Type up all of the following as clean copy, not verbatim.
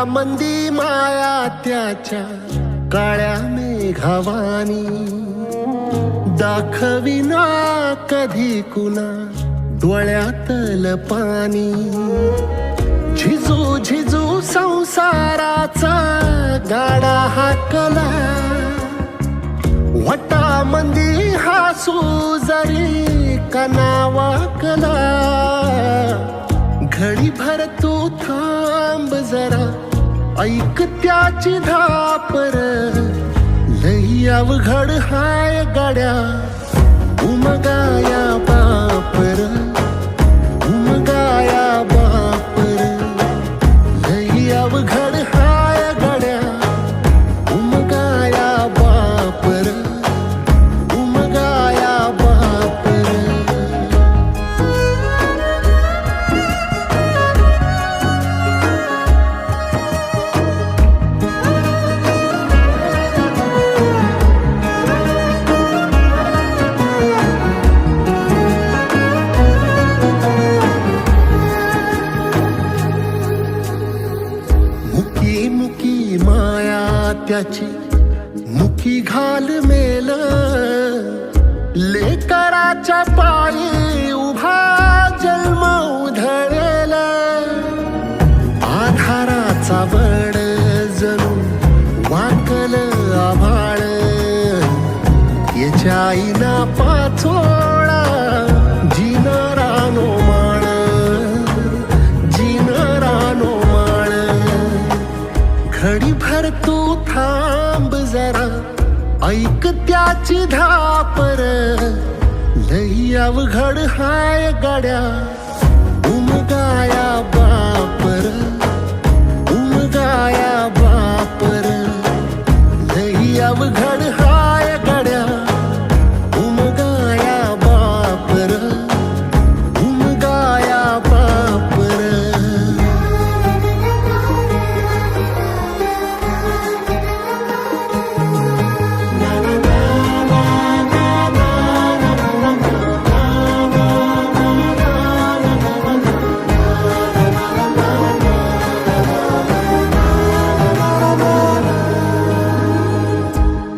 मंदी माया त्याच्या काळ्या मेघावानी, दाखविना कधी कुणा डोळ्यातल पाणी. झिजू झिजू संसाराचा गाडा हाकला, वटा मंदी हासू जरी कनावाकला. घडी भर तू थांब जरा, ऐक त्याची धापर. लई अवघड हाय गड्या उमगाया बापर, उमगाया बापर. लई अवघड हाय गड्या उमगाया बापर, उमगाया बापर. मुकी माया त्याची मुखी घाल मेल, लेकराच्या पायी उभा जन्म उधळेल. आधाराचा वड जणू वाकल आभाळ, याच्या आईना पाचोळा जिनारानो माळ, जिनारानो माळ. घडी भर तू थांब जरा, ऐक त्याची धापर. लई अवघड हाय गड्या उमगाया बापर, उमगाया बापर. लई अवघड हाय गड्या उमगाया बापर, उमगाया बापर.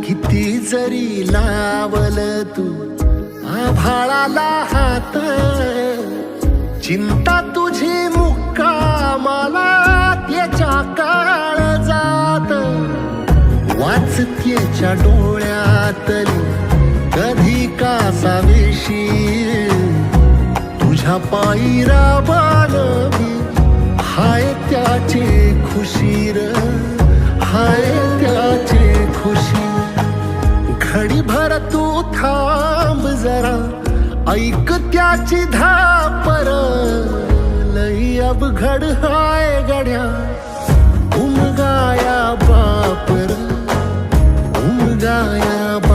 किती जरी लावल तू आभाळाला हात, चिंता तुझी मुक्कामाला त्याच्या काळजात. वाचतेच्या डोळ्यातली कधी कासावेशी, तुझ्या पायी राबान मी हाय त्याचे खुशीर, हाय त्याचे खुशी. घडी भर तू थांब जरा, ऐक त्याची धापर. लई अवघड हाय गड्या उमगाया बापर, उमगाया बापर.